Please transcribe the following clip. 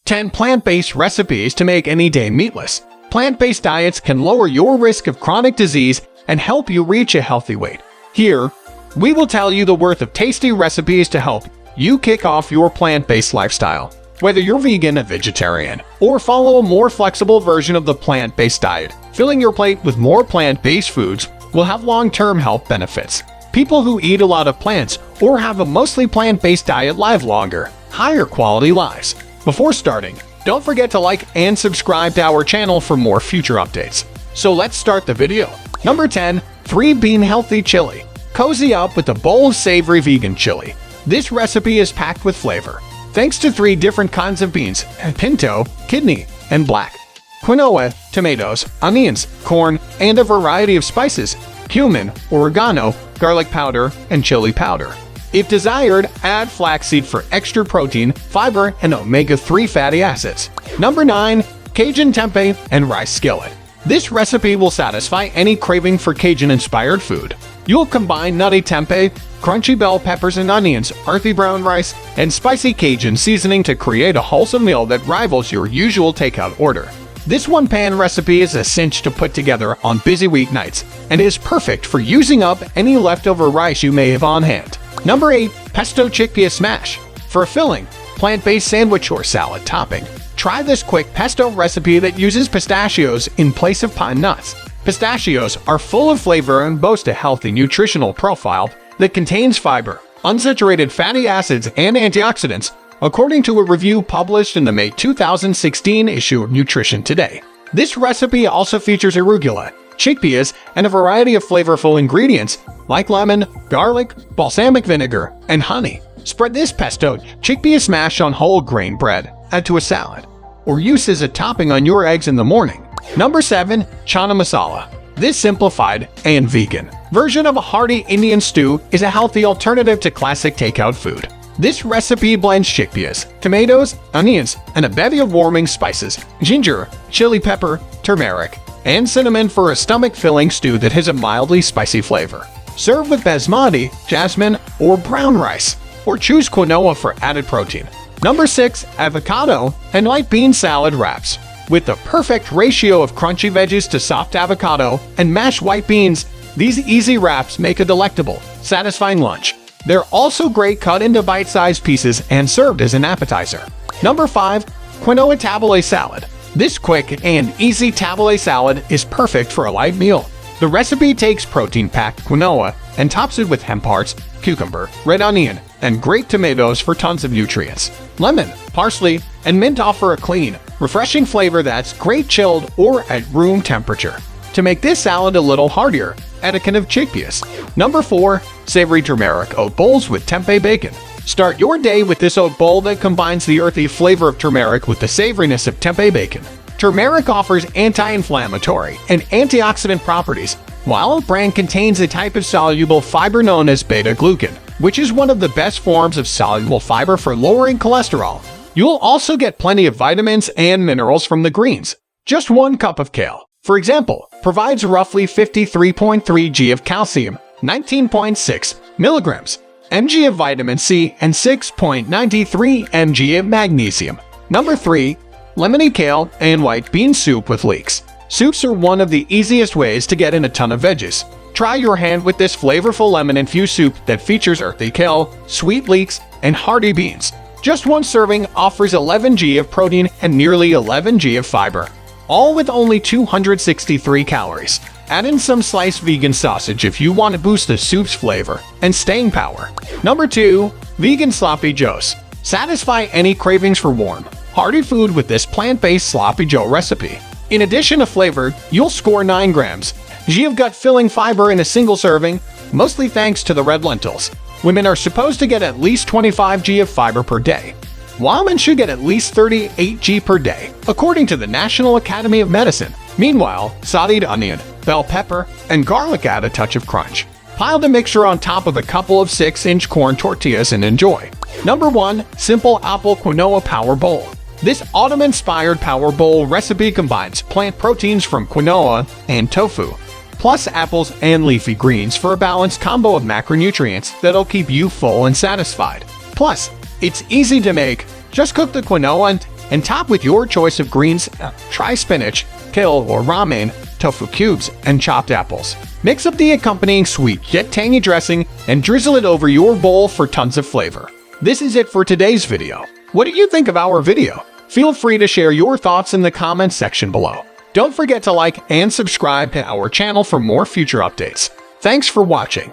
10 plant-based recipes to make any day meatless. Plant-based diets can lower your risk of chronic disease and help you reach a healthy weight. Here, we will tell you the worth of tasty recipes to help you kick off your plant-based lifestyle. Whether you're vegan, a vegetarian, or follow a more flexible version of the plant-based diet, filling your plate with more plant-based foods will have long-term health benefits. People who eat a lot of plants or have a mostly plant-based diet live longer, higher quality lives. Before starting, don't forget to like and subscribe to our channel for more future updates. So let's start the video. Number 10. 3-bean healthy chili. Cozy up with a bowl of savory vegan chili. This recipe is packed with flavor, thanks to 3 different kinds of beans: pinto, kidney, and black, quinoa, tomatoes, onions, corn, and a variety of spices: cumin, oregano, garlic powder, and chili powder. If desired, add flaxseed for extra protein, fiber, and omega-3 fatty acids. Number 9. Cajun tempeh and rice skillet. This recipe will satisfy any craving for Cajun-inspired food. You'll combine nutty tempeh, crunchy bell peppers and onions, earthy brown rice, and spicy Cajun seasoning to create a wholesome meal that rivals your usual takeout order. This one-pan recipe is a cinch to put together on busy weeknights and is perfect for using up any leftover rice you may have on hand. Number 8. Pesto chickpea smash. For a filling, plant-based sandwich or salad topping, try this quick pesto recipe that uses pistachios in place of pine nuts. Pistachios are full of flavor and boast a healthy nutritional profile that contains fiber, unsaturated fatty acids, and antioxidants, according to a review published in the May 2016 issue of Nutrition Today. This recipe also features arugula, chickpeas, and a variety of flavorful ingredients like lemon, garlic, balsamic vinegar, and honey. Spread this pesto chickpea smash on whole grain bread, add to a salad, or use as a topping on your eggs in the morning. Number 7. Chana Masala. This simplified and vegan version of a hearty Indian stew is a healthy alternative to classic takeout food. This recipe blends chickpeas, tomatoes, onions, and a bevy of warming spices: ginger, chili pepper, turmeric, and cinnamon for a stomach-filling stew that has a mildly spicy flavor. Serve with basmati, jasmine, or brown rice, or choose quinoa for added protein. Number 6. Avocado and light bean salad wraps. With the perfect ratio of crunchy veggies to soft avocado and mashed white beans, these easy wraps make a delectable, satisfying lunch. They're also great cut into bite-sized pieces and served as an appetizer. Number 5. Quinoa tabbouleh salad. This quick and easy tabbouleh salad is perfect for a light meal. The recipe takes protein-packed quinoa and tops it with hemp hearts, cucumber, red onion, and grape tomatoes for tons of nutrients. Lemon, parsley, and mint offer a clean, refreshing flavor that's great chilled or at room temperature. To make this salad a little heartier, add a can of chickpeas. Number 4. Savory turmeric oat bowls with tempeh bacon. Start your day with this oat bowl that combines the earthy flavor of turmeric with the savoriness of tempeh bacon. Turmeric offers anti-inflammatory and antioxidant properties, while oat bran contains a type of soluble fiber known as beta-glucan, which is one of the best forms of soluble fiber for lowering cholesterol. You'll also get plenty of vitamins and minerals from the greens. Just 1 cup of kale, for example, provides roughly 53.3 g of calcium, 19.6 milligrams mg of vitamin C, and 6.93 mg of magnesium. Number 3. Lemony kale and white bean soup with leeks. Soups are one of the easiest ways to get in a ton of veggies. Try your hand with this flavorful lemon-infused soup that features earthy kale, sweet leeks, and hearty beans. Just 1 serving offers 11 g of protein and nearly 11 g of fiber, all with only 263 calories. Add in some sliced vegan sausage if you want to boost the soup's flavor and staying power. Number 2. Vegan sloppy joes. Satisfy any cravings for warm, hearty food with this plant-based sloppy joe recipe. In addition to flavor, you'll score 9 grams of gut-filling fiber in a single serving, mostly thanks to the red lentils. Women are supposed to get at least 25 g of fiber per day, while men should get at least 38 g per day, according to the National Academy of Medicine. Meanwhile, sauteed onion, bell pepper, and garlic add a touch of crunch. Pile the mixture on top of a couple of 6-inch corn tortillas and enjoy. Number 1. Simple apple quinoa power bowl. This autumn-inspired power bowl recipe combines plant proteins from quinoa and tofu, plus apples and leafy greens for a balanced combo of macronutrients that'll keep you full and satisfied. Plus, it's easy to make. Just cook the quinoa and and top with your choice of greens. Try spinach, kale or romaine, tofu cubes, and chopped apples. Mix up the accompanying sweet yet tangy dressing and drizzle it over your bowl for tons of flavor. This is it for today's video. What do you think of our video? Feel free to share your thoughts in the comments section below. Don't forget to like and subscribe to our channel for more future updates. Thanks for watching.